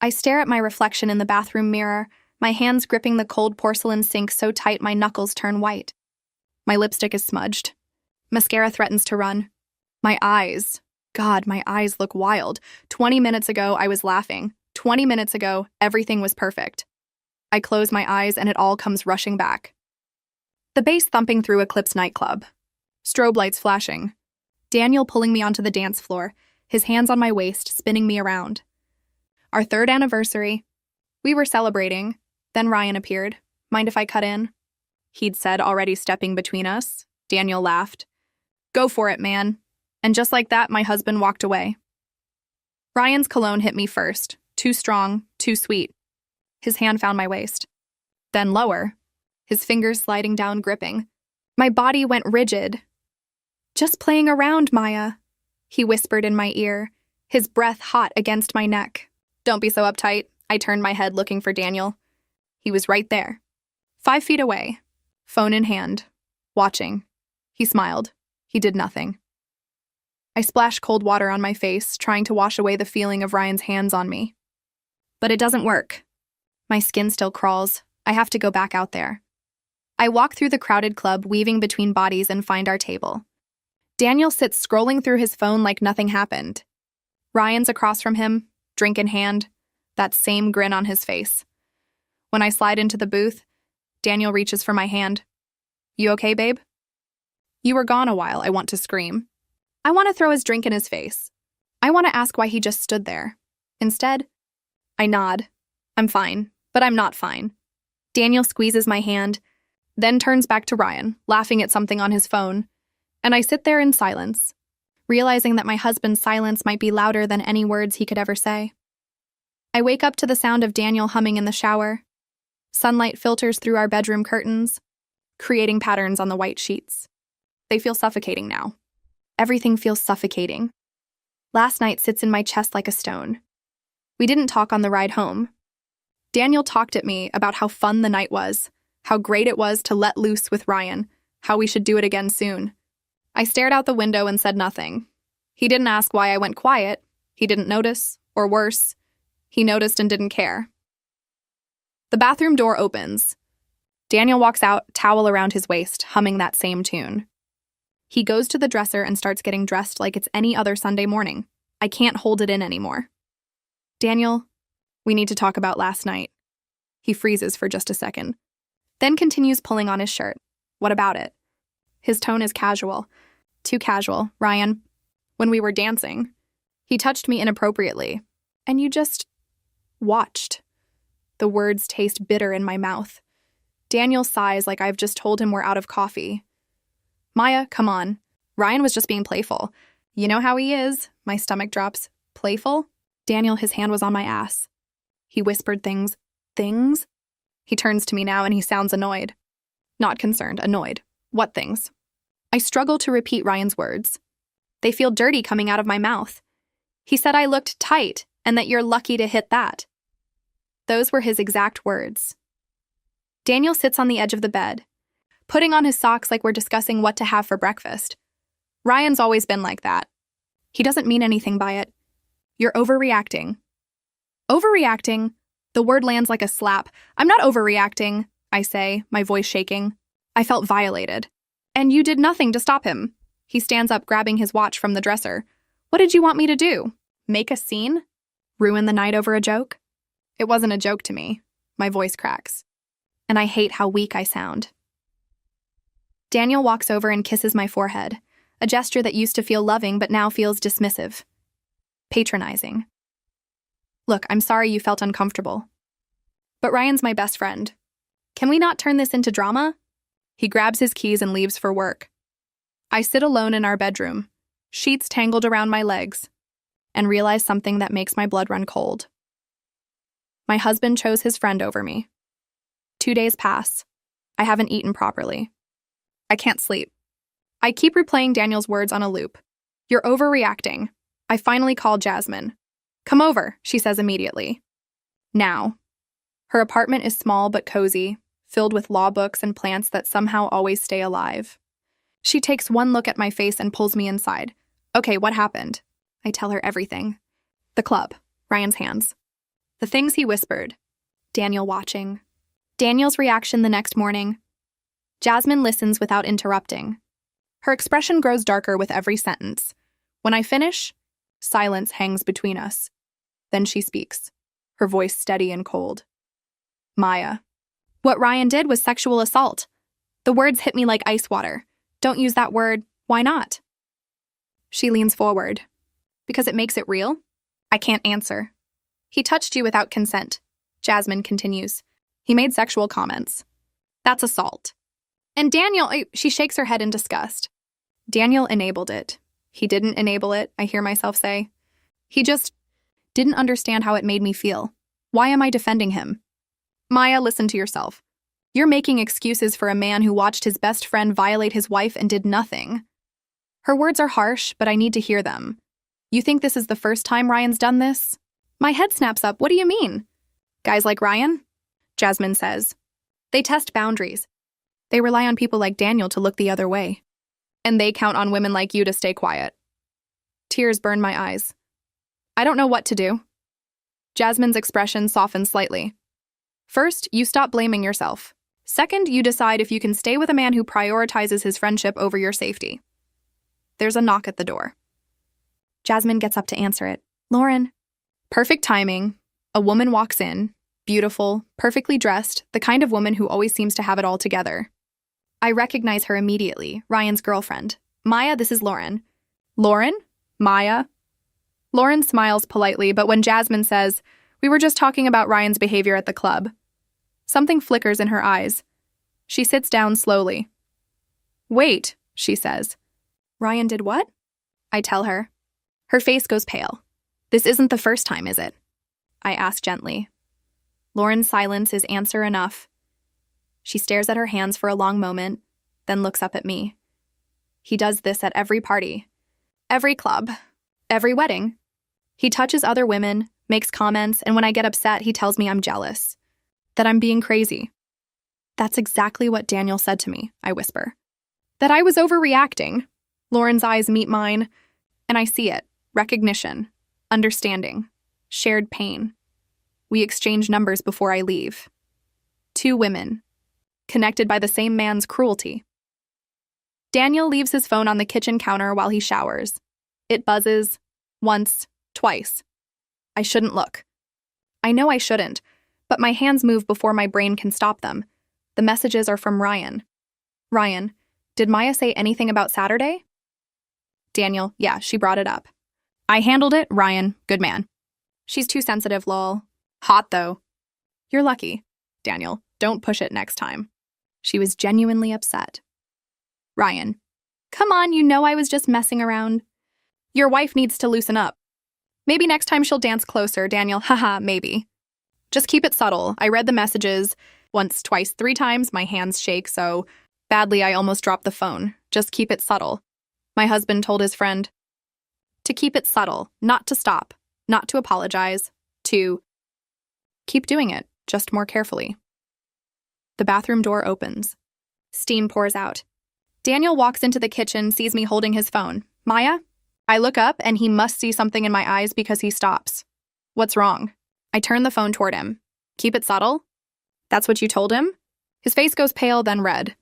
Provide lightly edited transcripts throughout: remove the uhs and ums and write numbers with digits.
I stare at my reflection in the bathroom mirror, my hands gripping the cold porcelain sink so tight my knuckles turn white. My lipstick is smudged. Mascara threatens to run. My eyes. God, my eyes look wild. 20 minutes ago, I was laughing. 20 minutes ago, everything was perfect. I close my eyes and it all comes rushing back. The bass thumping through Eclipse nightclub. Strobe lights flashing. Daniel pulling me onto the dance floor, his hands on my waist, spinning me around. Our 3rd anniversary. We were celebrating. Then Ryan appeared. Mind if I cut in? He'd said, already stepping between us. Daniel laughed. Go for it, man. And just like that, my husband walked away. Ryan's cologne hit me first. Too strong, too sweet. His hand found my waist. Then lower. His fingers sliding down, gripping. My body went rigid. Just playing around, Maya, he whispered in my ear, his breath hot against my neck. Don't be so uptight. I turned my head looking for Daniel. He was right there. 5 feet away. Phone in hand. Watching. He smiled. He did nothing. I splashed cold water on my face, trying to wash away the feeling of Ryan's hands on me. But it doesn't work. My skin still crawls. I have to go back out there. I walk through the crowded club, weaving between bodies, and find our table. Daniel sits scrolling through his phone like nothing happened. Ryan's across from him, drink in hand, that same grin on his face. When I slide into the booth, Daniel reaches for my hand. You okay, babe? You were gone a while, I want to scream. I want to throw his drink in his face. I want to ask why he just stood there. Instead, I nod. I'm fine, but I'm not fine. Daniel squeezes my hand, then turns back to Ryan, laughing at something on his phone, and I sit there in silence, realizing that my husband's silence might be louder than any words he could ever say. I wake up to the sound of Daniel humming in the shower. Sunlight filters through our bedroom curtains, creating patterns on the white sheets. They feel suffocating now. Everything feels suffocating. Last night sits in my chest like a stone. We didn't talk on the ride home. Daniel talked at me about how fun the night was, how great it was to let loose with Ryan, how we should do it again soon. I stared out the window and said nothing. He didn't ask why I went quiet. He didn't notice, or worse, he noticed and didn't care. The bathroom door opens. Daniel walks out, towel around his waist, humming that same tune. He goes to the dresser and starts getting dressed like it's any other Sunday morning. I can't hold it in anymore. Daniel, we need to talk about last night. He freezes for just a second, then continues pulling on his shirt. What about it? His tone is casual. Too casual, Ryan. When we were dancing, he touched me inappropriately, and you just watched. The words taste bitter in my mouth. Daniel sighs like I've just told him we're out of coffee. Maya, come on. Ryan was just being playful. You know how he is. My stomach drops. Playful? Daniel, his hand was on my ass. He whispered things. Things? He turns to me now and he sounds annoyed. Not concerned, annoyed. What things? I struggle to repeat Ryan's words. They feel dirty coming out of my mouth. He said I looked tight and that you're lucky to hit that. Those were his exact words. Daniel sits on the edge of the bed, putting on his socks like we're discussing what to have for breakfast. Ryan's always been like that. He doesn't mean anything by it. You're overreacting. Overreacting? The word lands like a slap. I'm not overreacting, I say, my voice shaking. I felt violated. And you did nothing to stop him. He stands up, grabbing his watch from the dresser. What did you want me to do? Make a scene? Ruin the night over a joke? It wasn't a joke to me. My voice cracks. And I hate how weak I sound. Daniel walks over and kisses my forehead, a gesture that used to feel loving but now feels dismissive. Patronizing. Look, I'm sorry you felt uncomfortable. But Ryan's my best friend. Can we not turn this into drama? He grabs his keys and leaves for work. I sit alone in our bedroom, sheets tangled around my legs, and realize something that makes my blood run cold. My husband chose his friend over me. 2 days pass. I haven't eaten properly. I can't sleep. I keep replaying Daniel's words on a loop. You're overreacting. I finally call Jasmine. Come over, she says immediately. Now. Her apartment is small but cozy, filled with law books and plants that somehow always stay alive. She takes one look at my face and pulls me inside. Okay, what happened? I tell her everything. The club. Ryan's hands. The things he whispered. Daniel watching. Daniel's reaction the next morning. Jasmine listens without interrupting. Her expression grows darker with every sentence. When I finish, silence hangs between us. Then she speaks, her voice steady and cold. Maya. What Ryan did was sexual assault. The words hit me like ice water. Don't use that word. Why not? She leans forward. Because it makes it real? I can't answer. He touched you without consent. Jasmine continues. He made sexual comments. That's assault. And Daniel, she shakes her head in disgust. Daniel enabled it. He didn't enable it, I hear myself say. He just didn't understand how it made me feel. Why am I defending him? Maya, listen to yourself. You're making excuses for a man who watched his best friend violate his wife and did nothing. Her words are harsh, but I need to hear them. You think this is the first time Ryan's done this? My head snaps up. What do you mean? Guys like Ryan? Jasmine says. They test boundaries. They rely on people like Daniel to look the other way. And they count on women like you to stay quiet. Tears burn my eyes. I don't know what to do. Jasmine's expression softens slightly. First, you stop blaming yourself. Second, you decide if you can stay with a man who prioritizes his friendship over your safety. There's a knock at the door. Jasmine gets up to answer it. Lauren. Perfect timing. A woman walks in, beautiful, perfectly dressed, the kind of woman who always seems to have it all together. I recognize her immediately, Ryan's girlfriend. Maya, this is Lauren. Lauren? Maya? Lauren smiles politely, but when Jasmine says, we were just talking about Ryan's behavior at the club, something flickers in her eyes. She sits down slowly. Wait, she says. Ryan did what? I tell her. Her face goes pale. This isn't the first time, is it? I ask gently. Lauren's silence is answer enough. She stares at her hands for a long moment, then looks up at me. He does this at every party, every club, every wedding. He touches other women, makes comments, and when I get upset, he tells me I'm jealous, that I'm being crazy. That's exactly what Daniel said to me, I whisper. That I was overreacting. Lauren's eyes meet mine, and I see it. Recognition, understanding, shared pain. We exchange numbers before I leave. 2 women, connected by the same man's cruelty. Daniel leaves his phone on the kitchen counter while he showers. It buzzes, once, twice. I shouldn't look. I know I shouldn't, but my hands move before my brain can stop them. The messages are from Ryan. Ryan, did Maya say anything about Saturday? Daniel, yeah, she brought it up. I handled it, Ryan, good man. She's too sensitive, lol. Hot, though. You're lucky. Daniel, don't push it next time. She was genuinely upset. Ryan, come on, you know I was just messing around. Your wife needs to loosen up. Maybe next time she'll dance closer, Daniel, haha, maybe. Just keep it subtle. I read the messages. Once, twice, 3 times, my hands shake so badly I almost dropped the phone. Just keep it subtle. My husband told his friend. To keep it subtle, not to stop, not to apologize, to keep doing it, just more carefully. The bathroom door opens. Steam pours out. Daniel walks into the kitchen, sees me holding his phone. Maya? I look up, and he must see something in my eyes because he stops. What's wrong? I turn the phone toward him. Keep it subtle? That's what you told him? His face goes pale, then red.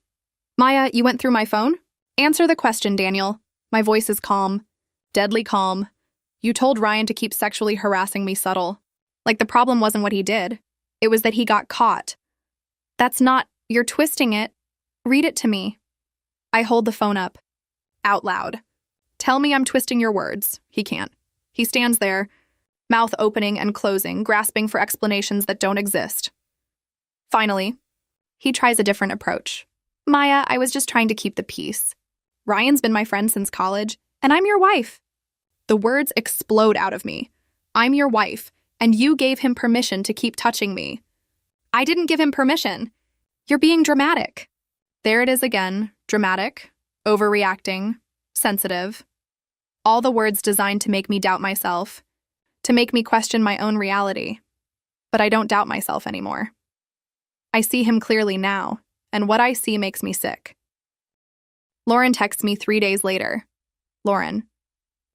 Maya, you went through my phone? Answer the question, Daniel. My voice is calm. Deadly calm. You told Ryan to keep sexually harassing me subtle. Like the problem wasn't what he did. It was that he got caught. That's not, you're twisting it. Read it to me. I hold the phone up. Out loud. Tell me I'm twisting your words. He can't. He stands there, mouth opening and closing, grasping for explanations that don't exist. Finally, he tries a different approach. Maya, I was just trying to keep the peace. Ryan's been my friend since college, and I'm your wife. The words explode out of me. I'm your wife, and you gave him permission to keep touching me. I didn't give him permission. You're being dramatic. There it is again. Dramatic, overreacting, sensitive. All the words designed to make me doubt myself, to make me question my own reality. But I don't doubt myself anymore. I see him clearly now, and what I see makes me sick. Lauren texts me 3 days later. Lauren,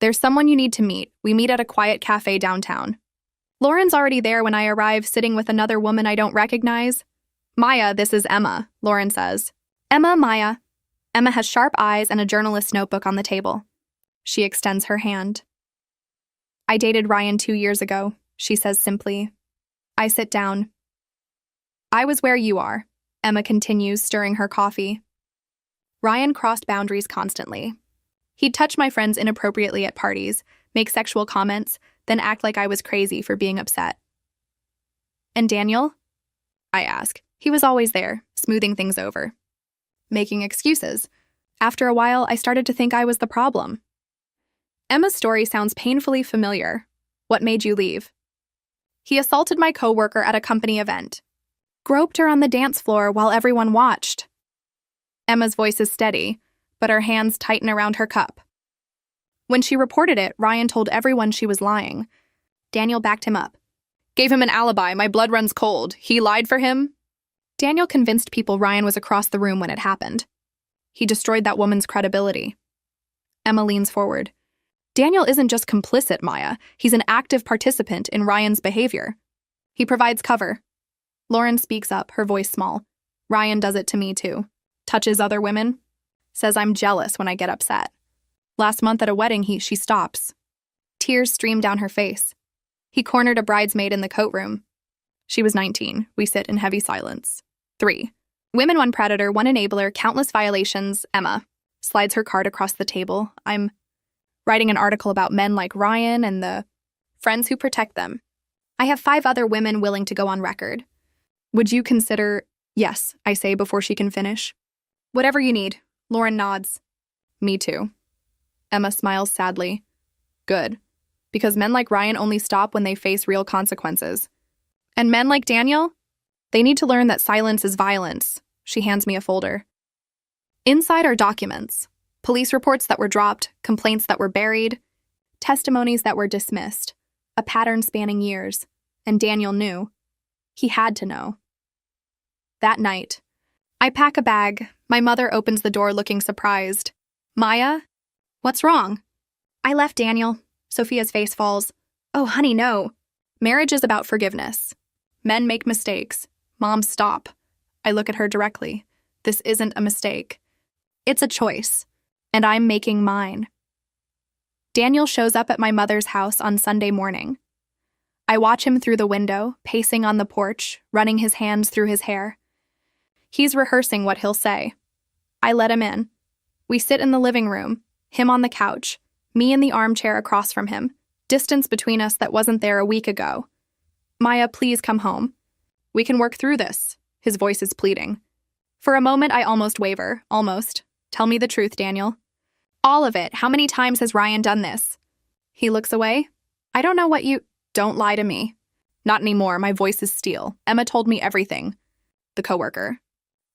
there's someone you need to meet. We meet at a quiet cafe downtown. Lauren's already there when I arrive, sitting with another woman I don't recognize. Maya, this is Emma, Lauren says. Emma, Maya. Emma has sharp eyes and a journalist's notebook on the table. She extends her hand. I dated Ryan 2 years ago, she says simply. I sit down. I was where you are, Emma continues, stirring her coffee. Ryan crossed boundaries constantly. He'd touch my friends inappropriately at parties, make sexual comments, then act like I was crazy for being upset. And Daniel? I ask. He was always there, smoothing things over. Making excuses. After a while, I started to think I was the problem. Emma's story sounds painfully familiar. What made you leave? He assaulted my coworker at a company event. Groped her on the dance floor while everyone watched. Emma's voice is steady, but her hands tighten around her cup. When she reported it, Ryan told everyone she was lying. Daniel backed him up. Gave him an alibi, my blood runs cold. He lied for him? Daniel convinced people Ryan was across the room when it happened. He destroyed that woman's credibility. Emma leans forward. Daniel isn't just complicit, Maya. He's an active participant in Ryan's behavior. He provides cover. Lauren speaks up, her voice small. Ryan does it to me too. Touches other women. Says I'm jealous when I get upset. Last month at a wedding, she stops. Tears stream down her face. He cornered a bridesmaid in the coat room. She was 19. We sit in heavy silence. 3. Women, 1 predator, 1 enabler, countless violations. Emma slides her card across the table. I'm writing an article about men like Ryan and the friends who protect them. I have 5 other women willing to go on record. Would you consider... Yes, I say before she can finish. Whatever you need. Lauren nods. Me too. Emma smiles sadly. Good. Because men like Ryan only stop when they face real consequences. And men like Daniel? They need to learn that silence is violence. She hands me a folder. Inside are documents. Police reports that were dropped, complaints that were buried, testimonies that were dismissed, a pattern spanning years. And Daniel knew. He had to know. That night, I pack a bag. My mother opens the door looking surprised. Maya? What's wrong? I left Daniel. Sophia's face falls. Oh, honey, no. Marriage is about forgiveness. Men make mistakes. Moms stop. I look at her directly. This isn't a mistake. It's a choice. And I'm making mine. Daniel shows up at my mother's house on Sunday morning. I watch him through the window, pacing on the porch, running his hands through his hair. He's rehearsing what he'll say. I let him in. We sit in the living room, him on the couch, me in the armchair across from him, distance between us that wasn't there a week ago. Maya, please come home. We can work through this. His voice is pleading. For a moment, I almost waver. Almost. Tell me the truth, Daniel. All of it. How many times has Ryan done this? He looks away. I don't know what you... Don't lie to me. Not anymore. My voice is steel. Emma told me everything. The coworker.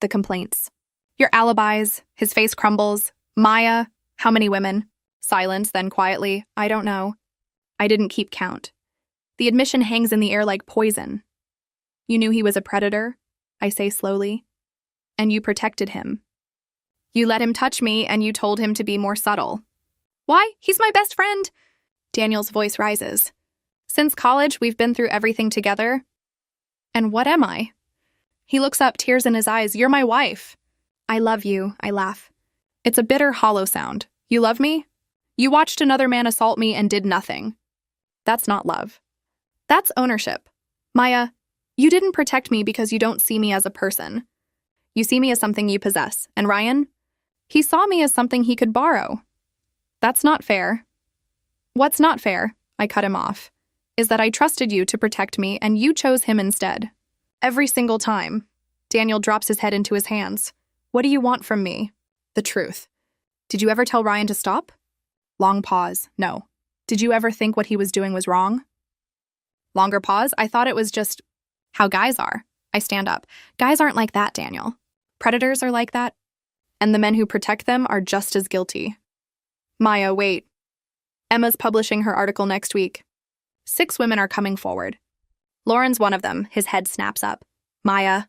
The complaints. Your alibis. His face crumbles. Maya. How many women? Silence, then quietly. I don't know. I didn't keep count. The admission hangs in the air like poison. You knew he was a predator, I say slowly. And you protected him. You let him touch me, and you told him to be more subtle. Why? He's my best friend. Daniel's voice rises. Since college, we've been through everything together. And what am I? He looks up, tears in his eyes. You're my wife. I love you, I laugh. It's a bitter, hollow sound. You love me? You watched another man assault me and did nothing. That's not love. That's ownership. Maya, you didn't protect me because you don't see me as a person. You see me as something you possess. And Ryan? He saw me as something he could borrow. That's not fair. What's not fair, I cut him off, is that I trusted you to protect me and you chose him instead. Every single time. Daniel drops his head into his hands. What do you want from me? The truth. Did you ever tell Ryan to stop? Long pause. No. Did you ever think what he was doing was wrong? Longer pause. I thought it was just how guys are. I stand up. Guys aren't like that, Daniel. Predators are like that. And the men who protect them are just as guilty. Maya, wait. Emma's publishing her article next week. 6 women are coming forward. Lauren's one of them. His head snaps up. Maya,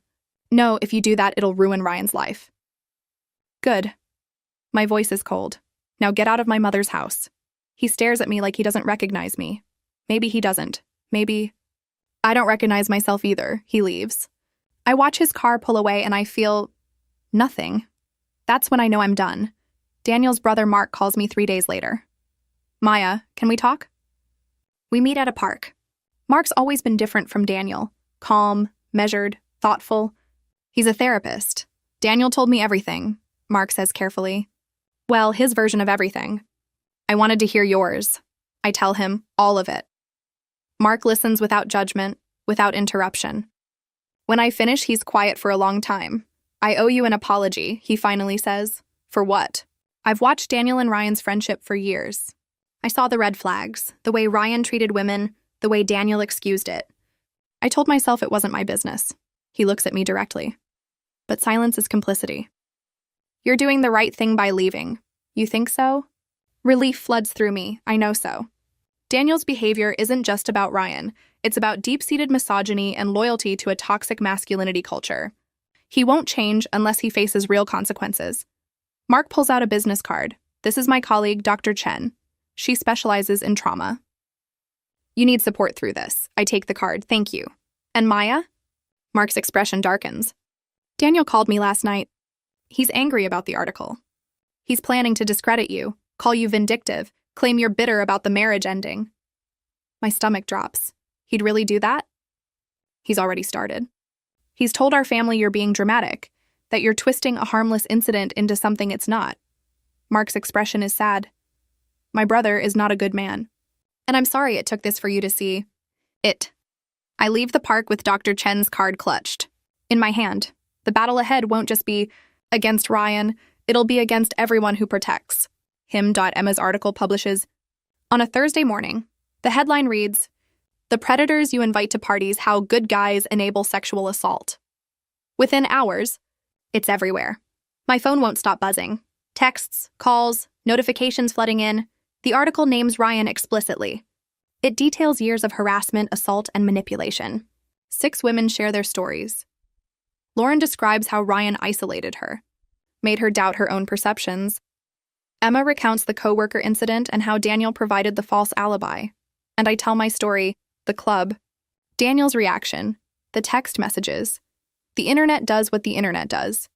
no, if you do that, it'll ruin Ryan's life. Good. My voice is cold. Now get out of my mother's house. He stares at me like he doesn't recognize me. Maybe he doesn't. Maybe I don't recognize myself either. He leaves. I watch his car pull away and I feel nothing. That's when I know I'm done. Daniel's brother Mark calls me 3 days later. Maya, can we talk? We meet at a park. Mark's always been different from Daniel. Calm, measured, thoughtful. He's a therapist. Daniel told me everything, Mark says carefully. Well, his version of everything. I wanted to hear yours. I tell him all of it. Mark listens without judgment, without interruption. When I finish, he's quiet for a long time. I owe you an apology, he finally says. For what? I've watched Daniel and Ryan's friendship for years. I saw the red flags, the way Ryan treated women, the way Daniel excused it. I told myself it wasn't my business. He looks at me directly. But silence is complicity. You're doing the right thing by leaving. You think so? Relief floods through me. I know so. Daniel's behavior isn't just about Ryan. It's about deep-seated misogyny and loyalty to a toxic masculinity culture. He won't change unless he faces real consequences. Mark pulls out a business card. This is my colleague, Dr. Chen. She specializes in trauma. You need support through this. I take the card. Thank you. And Maya? Mark's expression darkens. Daniel called me last night. He's angry about the article. He's planning to discredit you, call you vindictive, claim you're bitter about the marriage ending. My stomach drops. He'd really do that? He's already started. He's told our family you're being dramatic, that you're twisting a harmless incident into something it's not. Mark's expression is sad. My brother is not a good man. And I'm sorry it took this for you to see. It. I leave the park with Dr. Chen's card clutched. In my hand. The battle ahead won't just be against Ryan, it'll be against everyone who protects. Him.Emma's article publishes. On a Thursday morning, the headline reads, The predators you invite to parties, how good guys enable sexual assault. Within hours, it's everywhere. My phone won't stop buzzing. Texts, calls, notifications flooding in. The article names Ryan explicitly. It details years of harassment, assault, and manipulation. 6 women share their stories. Lauren describes how Ryan isolated her, made her doubt her own perceptions. Emma recounts the coworker incident and how Daniel provided the false alibi. And I tell my story, the club, Daniel's reaction, the text messages. The internet does what the internet does.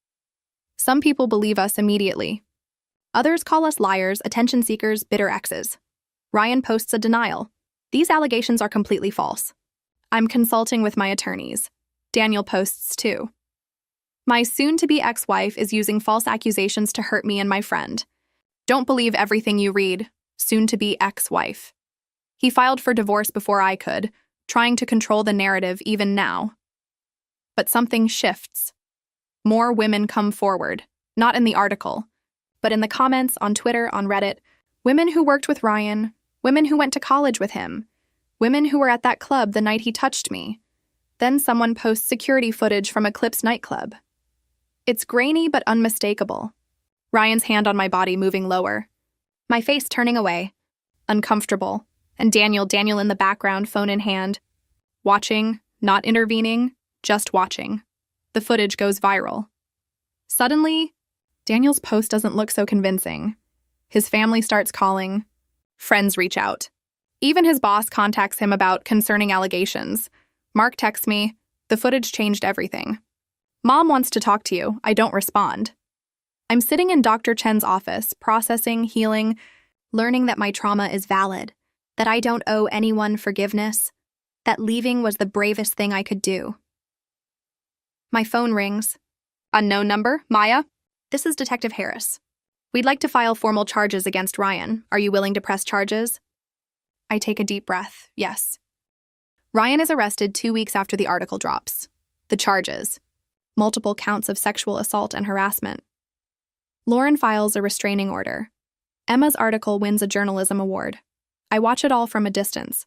Some people believe us immediately. Others call us liars, attention seekers, bitter exes. Ryan posts a denial. These allegations are completely false. I'm consulting with my attorneys. Daniel posts too. My soon-to-be ex-wife is using false accusations to hurt me and my friend. Don't believe everything you read. Soon-to-be ex-wife. He filed for divorce before I could, trying to control the narrative even now. But something shifts. More women come forward, not in the article, but in the comments, on Twitter, on Reddit. Women who worked with Ryan, women who went to college with him, women who were at that club the night he touched me. Then someone posts security footage from Eclipse nightclub. It's grainy but unmistakable. Ryan's hand on my body moving lower. My face turning away. Uncomfortable. And Daniel in the background, phone in hand. Watching, not intervening, just watching. The footage goes viral. Suddenly, Daniel's post doesn't look so convincing. His family starts calling. Friends reach out. Even his boss contacts him about concerning allegations. Mark texts me, the footage changed everything. Mom wants to talk to you. I don't respond. I'm sitting in Dr. Chen's office, processing, healing, learning that my trauma is valid, that I don't owe anyone forgiveness, that leaving was the bravest thing I could do. My phone rings. Unknown number, Maya? This is Detective Harris. We'd like to file formal charges against Ryan. Are you willing to press charges? I take a deep breath. Yes. Ryan is arrested 2 weeks after the article drops. The charges. Multiple counts of sexual assault and harassment. Lauren files a restraining order. Emma's article wins a journalism award. I watch it all from a distance.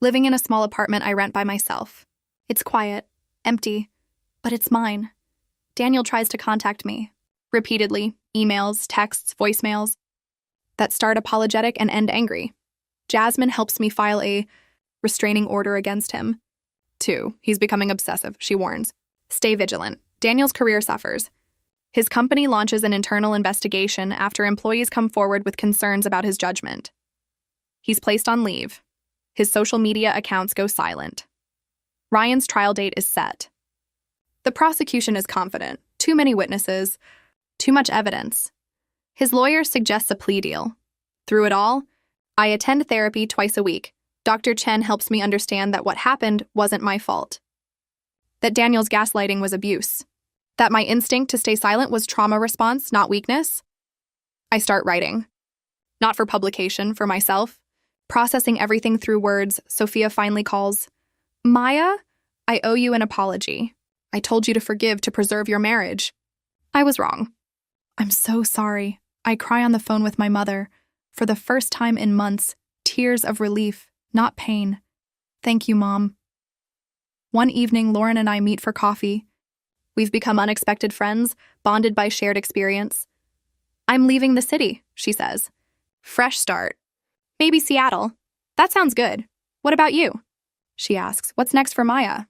Living in a small apartment I rent by myself. It's quiet, empty, but it's mine. Daniel tries to contact me. Repeatedly, emails, texts, voicemails. That start apologetic and end angry. Jasmine helps me file a restraining order against him. 2. He's becoming obsessive, she warns. Stay vigilant. Daniel's career suffers. His company launches an internal investigation after employees come forward with concerns about his judgment. He's placed on leave. His social media accounts go silent. Ryan's trial date is set. The prosecution is confident. Too many witnesses. Too much evidence. His lawyer suggests a plea deal. Through it all, I attend therapy twice a week. Dr. Chen helps me understand that what happened wasn't my fault. That Daniel's gaslighting was abuse. That my instinct to stay silent was trauma response, not weakness. I start writing. Not for publication, for myself. Processing everything through words, Sophia finally calls. Maya, I owe you an apology. I told you to forgive to preserve your marriage. I was wrong. I'm so sorry. I cry on the phone with my mother. For the first time in months, tears of relief, not pain. Thank you, Mom. One evening, Lauren and I meet for coffee. We've become unexpected friends, bonded by shared experience. I'm leaving the city, she says. Fresh start. Maybe Seattle. That sounds good. What about you? She asks, what's next for Maya?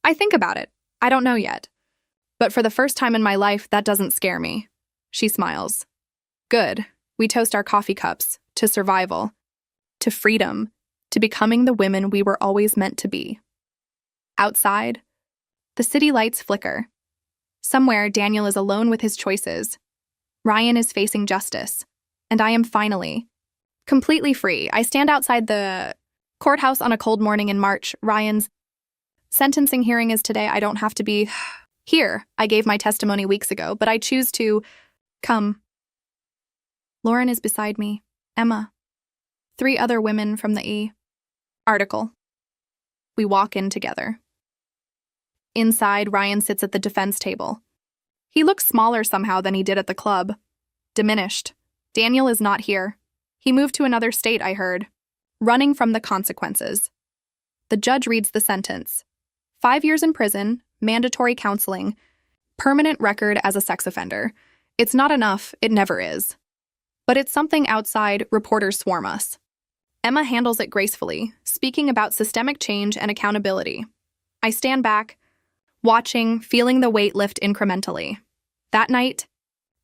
I think about it. I don't know yet. But for the first time in my life, that doesn't scare me. She smiles. Good. We toast our coffee cups to survival, to freedom, to becoming the women we were always meant to be. Outside, the city lights flicker. Somewhere, Daniel is alone with his choices. Ryan is facing justice. And I am finally, completely free. I stand outside the courthouse on a cold morning in March. Ryan's sentencing hearing is today. I don't have to be here. I gave my testimony weeks ago, but I choose to come. Lauren is beside me. Emma. 3 other women from the E. Article. We walk in together. Inside, Ryan sits at the defense table. He looks smaller somehow than he did at the club. Diminished. Daniel is not here. He moved to another state, I heard. Running from the consequences. The judge reads the sentence. 5 years in prison, mandatory counseling, permanent record as a sex offender. It's not enough, it never is. But it's something outside, reporters swarm us. Emma handles it gracefully, speaking about systemic change and accountability. I stand back, watching, feeling the weight lift incrementally. That night,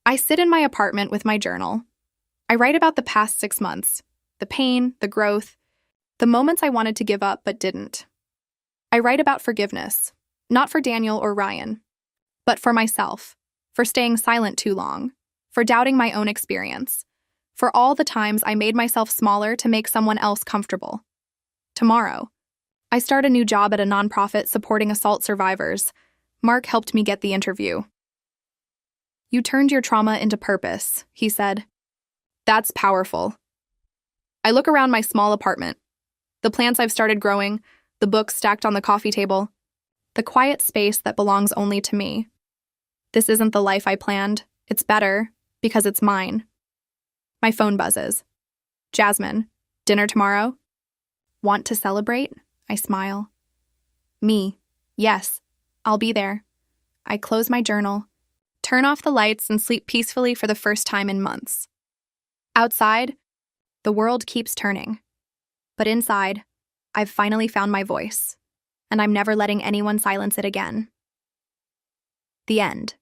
I sit in my apartment with my journal. I write about the past 6 months, the pain, the growth, the moments I wanted to give up but didn't. I write about forgiveness, not for Daniel or Ryan, but for myself, for staying silent too long, for doubting my own experience, for all the times I made myself smaller to make someone else comfortable. Tomorrow, I start a new job at a nonprofit supporting assault survivors. Mark helped me get the interview. You turned your trauma into purpose, he said. That's powerful. I look around my small apartment. The plants I've started growing, the books stacked on the coffee table, the quiet space that belongs only to me. This isn't the life I planned. It's better because it's mine. My phone buzzes. Jasmine, dinner tomorrow? Want to celebrate? I smile. Me. Yes, I'll be there. I close my journal, turn off the lights, and sleep peacefully for the first time in months. Outside, the world keeps turning. But inside, I've finally found my voice, and I'm never letting anyone silence it again. The end.